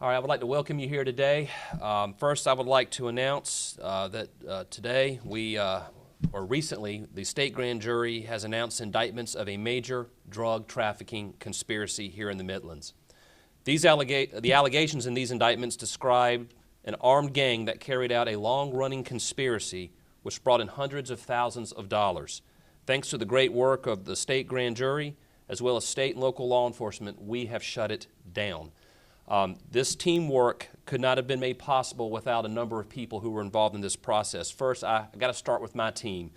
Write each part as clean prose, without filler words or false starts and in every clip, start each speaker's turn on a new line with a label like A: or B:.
A: All right, I would like to welcome you here today. First, I would like to announce that today or recently, the state grand jury has announced indictments of a major drug trafficking conspiracy here in the Midlands. The allegations in these indictments describe an armed gang that carried out a long-running conspiracy which brought in hundreds of thousands of dollars. Thanks to the great work of the state grand jury, as well as state and local law enforcement, we have shut it down. This teamwork could not have been made possible without a number of people who were involved in this process. First, I got to start with my team.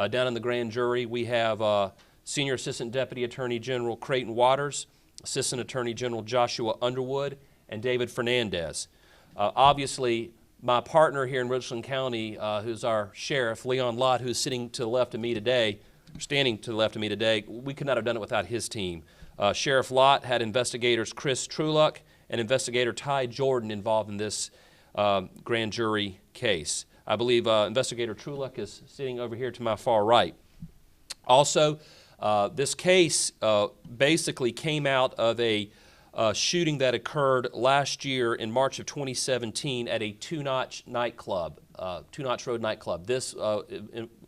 A: Down in the grand jury, we have Senior Assistant Deputy Attorney General Creighton Waters, Assistant Attorney General Joshua Underwood, and David Fernandez. Obviously, my partner here in Richland County, who's our sheriff, Leon Lott, who's sitting to the left of me today, standing to the left of me today, we could not have done it without his team. Sheriff Lott had investigators Chris Trueluck and investigator Ty Jordan involved in this grand jury case. I believe investigator Trueluck is sitting over here to my far right. Also, this case basically came out of a shooting that occurred last year in March of 2017 at a Two-Notch nightclub, Two-Notch Road nightclub. This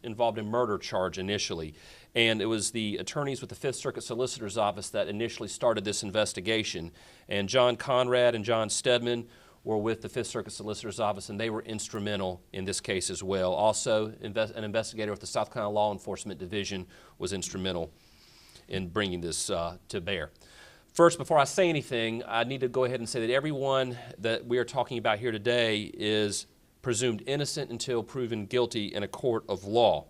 A: involved a murder charge initially, and it was the attorneys with the Fifth Circuit Solicitor's Office that initially started this investigation. And John Conrad and John Stedman were with the Fifth Circuit Solicitor's Office, and they were instrumental in this case as well. Also, an investigator with the South Carolina Law Enforcement Division was instrumental in bringing this to bear. First, before I say anything, I need to go ahead and say that everyone that we are talking about here today is presumed innocent until proven guilty in a court of law.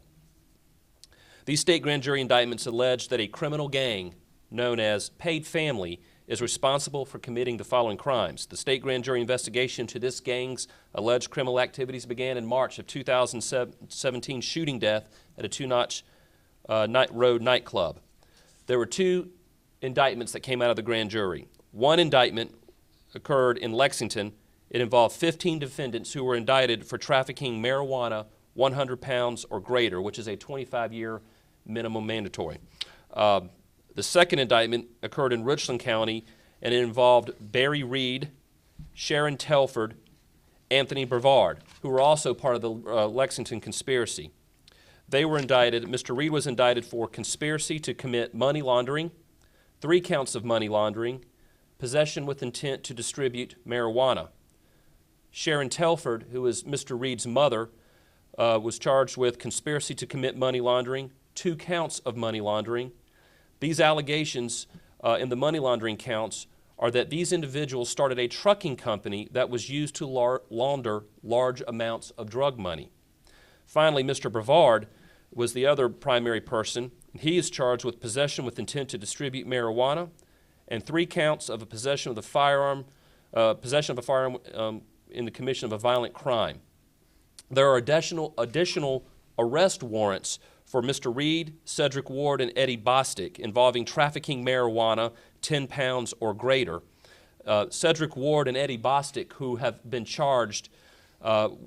A: These state grand jury indictments allege that a criminal gang known as Paid Family is responsible for committing the following crimes. The state grand jury investigation to this gang's alleged criminal activities began in March of 2017 shooting death at a Two-Notch Road nightclub. There were two indictments that came out of the grand jury. One indictment occurred in Lexington. It involved 15 defendants who were indicted for trafficking marijuana 100 pounds or greater, which is a 25-year minimum mandatory. The second indictment occurred in Richland County, and it involved Barry Reed, Sharon Telford, Anthony Brevard, who were also part of the Lexington conspiracy. They were indicted. Mr. Reed was indicted for conspiracy to commit money laundering, 3 counts of money laundering, possession with intent to distribute marijuana. Sharon Telford, who is Mr. Reed's mother, was charged with conspiracy to commit money laundering, 2 counts of money laundering. These allegations in the money laundering counts are that these individuals started a trucking company that was used to launder large amounts of drug money. Finally, Mr. Brevard was the other primary person. He is charged with possession with intent to distribute marijuana and 3 counts of a possession of a firearm in the commission of a violent crime. There are additional arrest warrants for Mr. Reed, Cedric Ward, and Eddie Bostic involving trafficking marijuana 10 pounds or greater. Cedric Ward and Eddie Bostic, who have been charged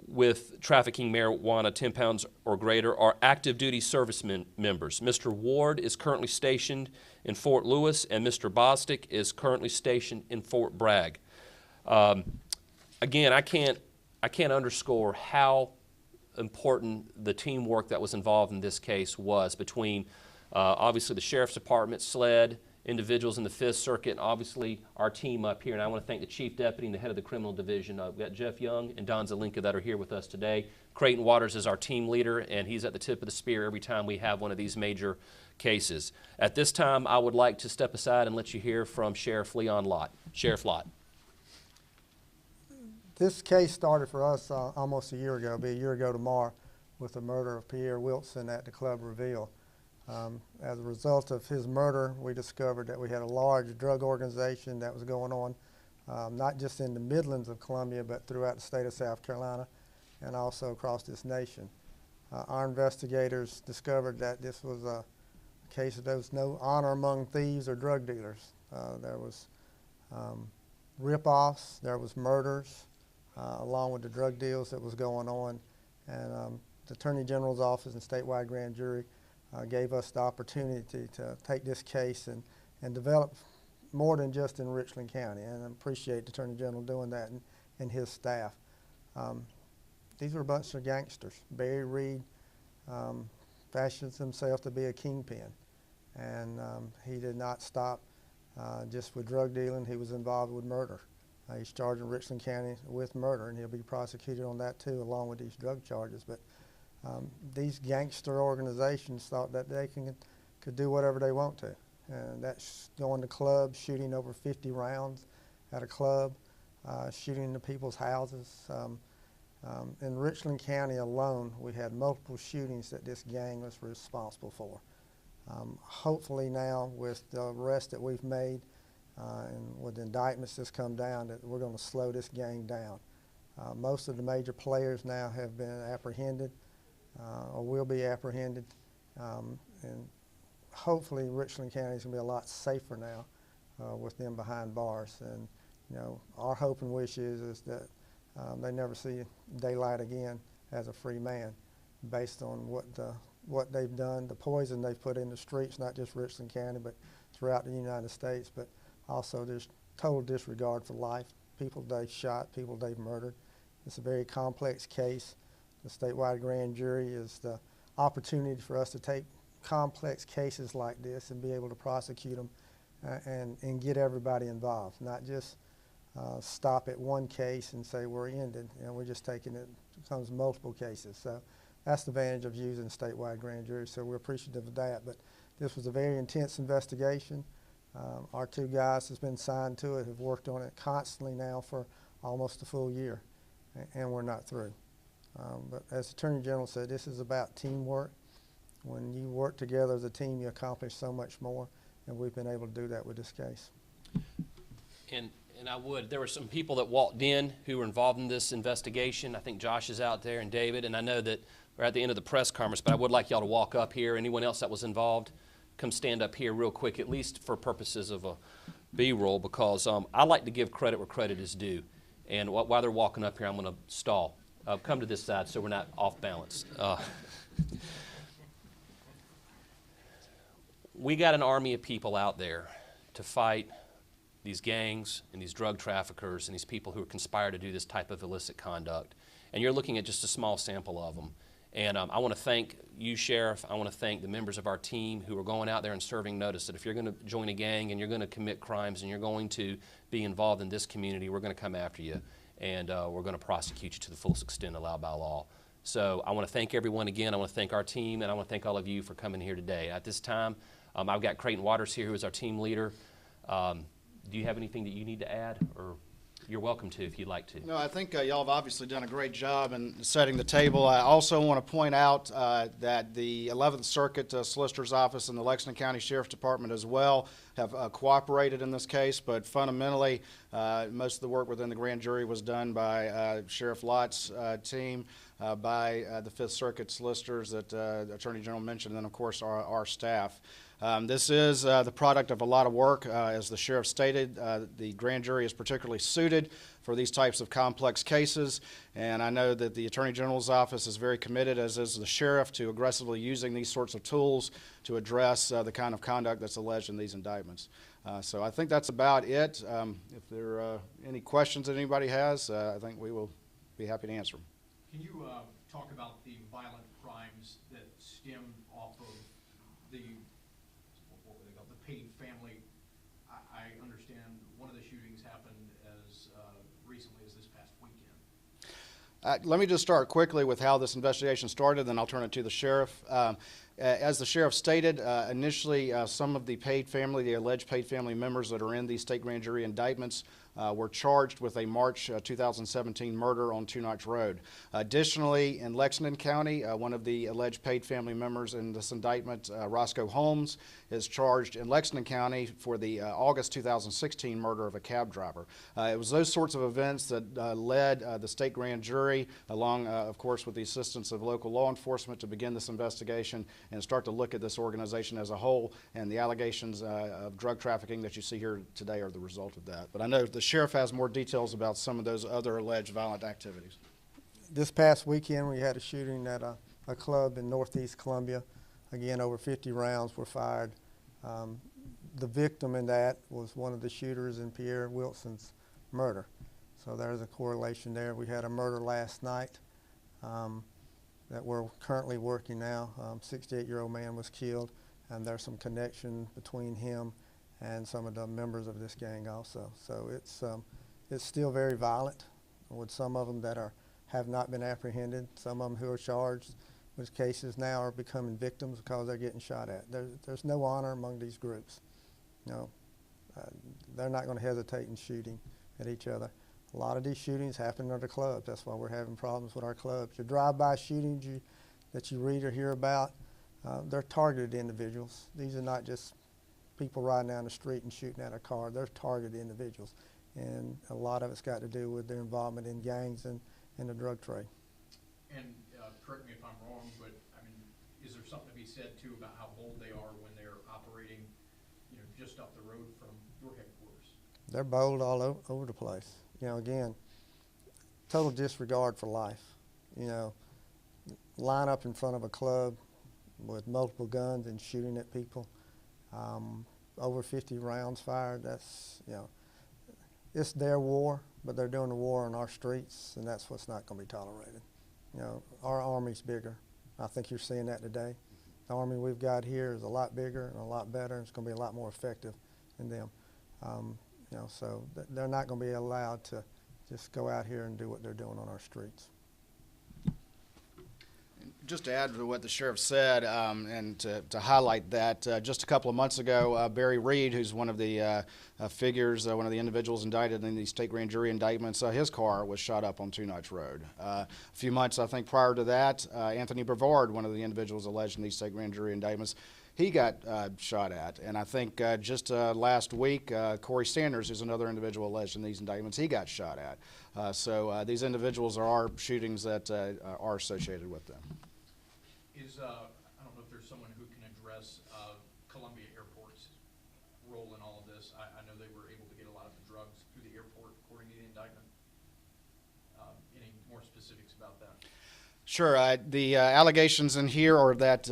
A: with trafficking marijuana 10 pounds or greater, are active duty servicemen members. Mr. Ward is currently stationed in Fort Lewis, and Mr. Bostic is currently stationed in Fort Bragg. Again, I can't underscore how important the teamwork that was involved in this case was between obviously the Sheriff's Department, SLED, individuals in the Fifth Circuit, and obviously our team up here. And I want to thank the Chief Deputy and the head of the Criminal Division. We've got Jeff Young and Don Zelinka that are here with us today. Creighton Waters is our team leader, and he's at the tip of the spear every time we have one of these major cases. At this time, I would like to step aside and let you hear from Sheriff Leon Lott. Sheriff Lott.
B: This case started for us almost a year ago, it'll be a year ago tomorrow, with the murder of Pierre Wilson at the Club Reveal. As a result of his murder, we discovered that we had a large drug organization that was going on, not just in the Midlands of Columbia, but throughout the state of South Carolina and also across this nation. Our investigators discovered that this was a case that there was no honor among thieves or drug dealers. There was rip-offs, there was murders, along with the drug deals that was going on. And the Attorney General's office and statewide grand jury gave us the opportunity to take this case and develop more than just in Richland County, and I appreciate the Attorney General doing that and his staff. These were a bunch of gangsters. Barry Reed fashioned himself to be a kingpin, and he did not stop just with drug dealing. He was involved with murder. He's charged in Richland County with murder, and he'll be prosecuted on that too, along with these drug charges. But these gangster organizations thought that they could do whatever they want to, and that's going to clubs, shooting over 50 rounds at a club, shooting into people's houses. In Richland County alone, we had multiple shootings that this gang was responsible for. Hopefully now, with the arrest that we've made and with the indictments that's come down, that we're going to slow this gang down. Most of the major players now have been apprehended or will be apprehended, and hopefully Richland County is going to be a lot safer now with them behind bars. And you know, our hope and wish is that they never see daylight again as a free man, based on what they've done, the poison they've put in the streets, not just Richland County, but throughout the United States. But also there's total disregard for life, people they've shot, people they've murdered. It's a very complex case. The statewide grand jury is the opportunity for us to take complex cases like this and be able to prosecute them and get everybody involved, not just stop at one case and say we're ended. You know, we're just taking it becomes multiple cases. So that's the advantage of using statewide grand jury. So we're appreciative of that. But this was a very intense investigation. Our two guys that's been signed to it have worked on it constantly now for almost a full year, and we're not through. But as the Attorney General said, this is about teamwork. When you work together as a team, you accomplish so much more, and we've been able to do that with this case.
A: And there were some people that walked in who were involved in this investigation. I think Josh is out there and David, and I know that we're at the end of the press conference, but I would like y'all to walk up here. Anyone else that was involved, come stand up here real quick, at least for purposes of a B-roll, because I like to give credit where credit is due. And while they're walking up here, I'm going to stall. Come to this side so we're not off balance. We got an army of people out there to fight these gangs and these drug traffickers and these people who conspire to do this type of illicit conduct. And you're looking at just a small sample of them. And I want to thank you, Sheriff. I want to thank the members of our team who are going out there and serving notice that if you're going to join a gang and you're going to commit crimes and you're going to be involved in this community, we're going to come after you. And we're going to prosecute you to the fullest extent allowed by law. So I want to thank everyone again. I want to thank our team, and I want to thank all of you for coming here today. At this time, I've got Creighton Waters here, who is our team leader. Do you have anything that you need to add, or you're welcome to if you'd like to?
C: No, I think y'all have obviously done a great job in setting the table. I also want to point out that the 11th Circuit Solicitor's Office and the Lexington County Sheriff's Department as well have cooperated in this case, but fundamentally most of the work within the grand jury was done by Sheriff Lott's team, by the 5th Circuit solicitors that the Attorney General mentioned, and then of course our staff. This is the product of a lot of work. As the sheriff stated, the grand jury is particularly suited for these types of complex cases, and I know that the Attorney General's office is very committed, as is the sheriff, to aggressively using these sorts of tools to address the kind of conduct that's alleged in these indictments. So I think that's about it. If there are any questions that anybody has, I think we will be happy to answer them.
D: Can you talk about the violent crimes that stem off of the paid family? I understand one of the shootings happened as recently as this past weekend.
C: Let me just start quickly with how this investigation started, then I'll turn it to the sheriff. As the sheriff stated, initially some of the alleged paid family members that are in these state grand jury indictments were charged with a March 2017 murder on Two Notch Road. Additionally, in Lexington County, one of the alleged paid family members in this indictment, Roscoe Holmes, is charged in Lexington County for the August 2016 murder of a cab driver. It was those sorts of events that led the state grand jury, along, of course, with the assistance of local law enforcement, to begin this investigation and start to look at this organization as a whole, and the allegations of drug trafficking that you see here today are the result of that. But I know the sheriff has more details about some of those other alleged violent activities.
B: This past weekend, we had a shooting at a club in northeast Columbia. Again, over 50 rounds were fired. the victim in that was one of the shooters in Pierre Wilson's murder. So there's a correlation there. We had a murder last night that we're currently working now. 68-year-old man was killed, and there's some connection between him and some of the members of this gang also. So it's still very violent, with some of them that have not been apprehended, some of them who are charged with cases now are becoming victims because they're getting shot at. There's no honor among these groups. They're not going to hesitate in shooting at each other. A lot of these shootings happen under clubs. That's why we're having problems with our clubs. Your drive-by shootings that you read or hear about, they're targeted individuals. These are not just people riding down the street and shooting at a car. They're targeted individuals. And a lot of it's got to do with their involvement in gangs and in the drug trade.
D: And correct me if I'm wrong, but I mean, is there something to be said too about how bold they are when they're operating, you know, just up the road from your headquarters?
B: They're bold all over the place. Again, total disregard for life. Line up in front of a club with multiple guns and shooting at people. Over 50 rounds fired. That's, it's their war, but they're doing the war on our streets, and that's what's not going to be tolerated. Our Army's bigger. I think you're seeing that today. The Army we've got here is a lot bigger and a lot better, and it's going to be a lot more effective than them. So they're not going to be allowed to just go out here and do what they're doing on our streets.
C: Just to add to what the sheriff said, and to highlight that, just a couple of months ago, Barry Reed, who's one of the figures, one of the individuals indicted in the state grand jury indictments, his car was shot up on Two Notch Road. A few months, I think, prior to that, Anthony Brevard, one of the individuals alleged in these state grand jury indictments, he got shot at. And I think just last week, Corey Sanders, who's another individual alleged in these indictments, he got shot at. So these individuals are shootings that are associated with them.
D: I don't know if there's someone who can address Columbia Airport's role in all of this. I know they were able to get a lot of the drugs through the airport, according to the indictment. Any more specifics about that?
C: Sure. The allegations in here are that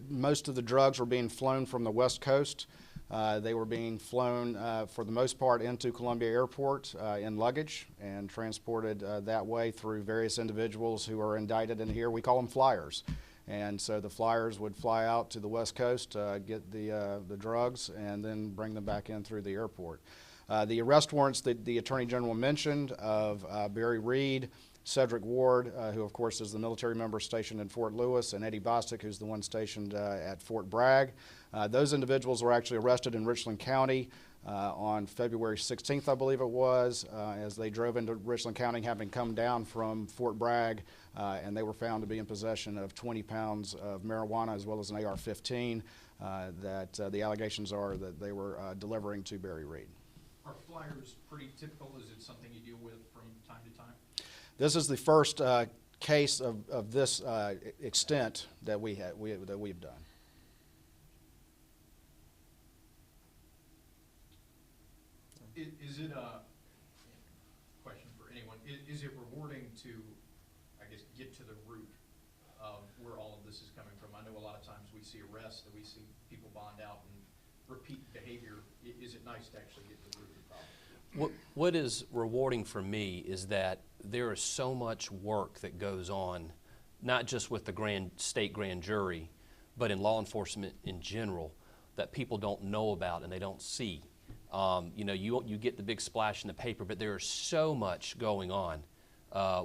C: most of the drugs were being flown from the West Coast. They were being flown, for the most part, into Columbia Airport in luggage and transported that way through various individuals who are indicted in here. We call them flyers. And so the flyers would fly out to the West Coast, get the drugs, and then bring them back in through the airport. The arrest warrants that the Attorney General mentioned of Barry Reed, Cedric Ward, who of course is the military member stationed in Fort Lewis, and Eddie Bostic, who's the one stationed at Fort Bragg. Those individuals were actually arrested in Richland County on February 16th, I believe it was, as they drove into Richland County, having come down from Fort Bragg, and they were found to be in possession of 20 pounds of marijuana as well as an AR-15 that the allegations are that they were delivering to Barry Reed.
D: Are flyers pretty typical? Is it something you deal with from time to time?
C: This is the first case of this extent that we've done.
D: Is it a question for anyone? Is it rewarding to, I guess, get to the root of where all of this is coming from? I know a lot of times we see arrests, that we see people bond out and repeat behavior. Is it nice to actually get to the root of the problem?
A: What is rewarding for me is that there is so much work that goes on, not just with the state grand jury, but in law enforcement in general, that people don't know about and they don't see. You get the big splash in the paper, but there is so much going on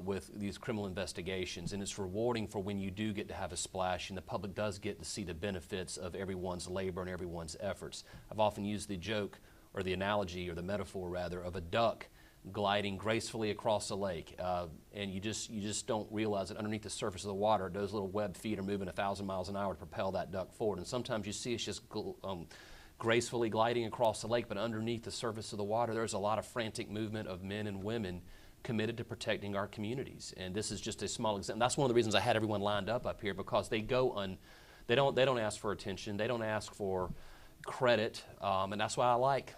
A: with these criminal investigations, and it's rewarding for when you do get to have a splash and the public does get to see the benefits of everyone's labor and everyone's efforts. I've often used the joke, or the analogy, or the metaphor rather, of a duck gliding gracefully across a lake, and you just don't realize that underneath the surface of the water, those little web feet are moving 1,000 miles an hour to propel that duck forward. And sometimes you see it's just gracefully gliding across the lake, but underneath the surface of the water, there's a lot of frantic movement of men and women committed to protecting our communities. And this is just a small example. That's one of the reasons I had everyone lined up here, because they go they don't ask for attention, they don't ask for credit, and that's why I like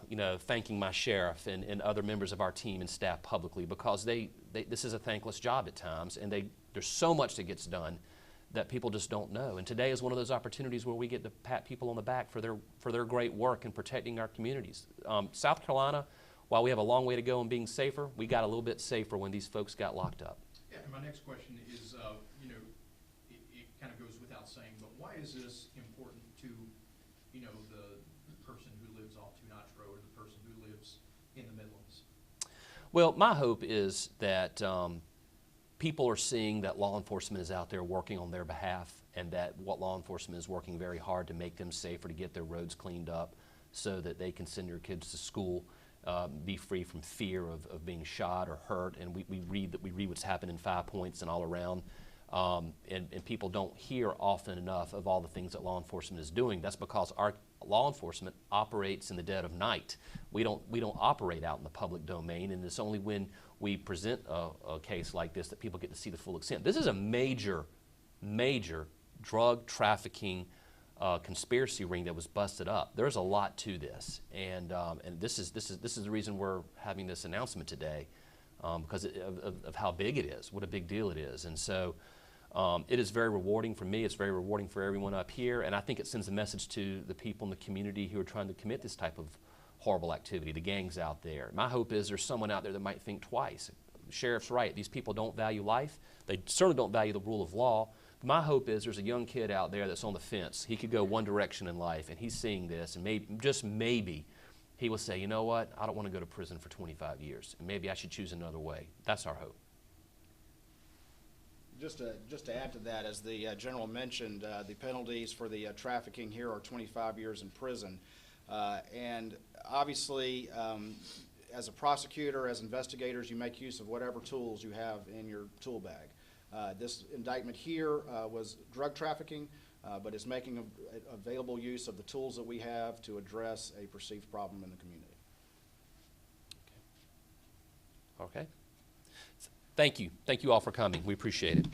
A: thanking my sheriff and other members of our team and staff publicly, because this is a thankless job at times, and there's so much that gets done that people just don't know. And today is one of those opportunities where we get to pat people on the back for their great work in protecting our communities. South Carolina, while we have a long way to go in being safer, we got a little bit safer when these folks got locked up.
D: Yeah, and my next question is, you know, it kind of goes without saying, but why is this important to, you know, the person who lives off Two Notch Road or the person who lives in the Midlands?
A: Well, my hope is that people are seeing that law enforcement is out there working on their behalf, and that what law enforcement is working very hard to make them safer, to get their roads cleaned up so that they can send their kids to school, be free from fear of being shot or hurt. And we read what's happened in 5 Points and all around. And people don't hear often enough of all the things that law enforcement is doing. That's because our law enforcement operates in the dead of night. We don't operate out in the public domain, and it's only when we present a case like this that people get to see the full extent. This is a major drug trafficking conspiracy ring that was busted up. There's a lot to this, and this is the reason we're having this announcement today, because of how big it is, what a big deal it is. And so it is very rewarding for me. It's very rewarding for everyone up here, and I think it sends a message to the people in the community who are trying to commit this type of horrible activity, the gangs out there. My hope is there's someone out there that might think twice. The sheriff's right. These people don't value life. They certainly don't value the rule of law. But my hope is there's a young kid out there that's on the fence. He could go one direction in life, and he's seeing this, and maybe, just maybe, he will say, you know what, I don't want to go to prison for 25 years, and maybe I should choose another way. That's our hope.
C: Just to add to that, as the general mentioned, the penalties for the trafficking here are 25 years in prison. And obviously, as a prosecutor, as investigators, you make use of whatever tools you have in your tool bag. This indictment here was drug trafficking, but is making available use of the tools that we have to address a perceived problem in the community.
A: Okay. Thank you. Thank you all for coming. We appreciate it.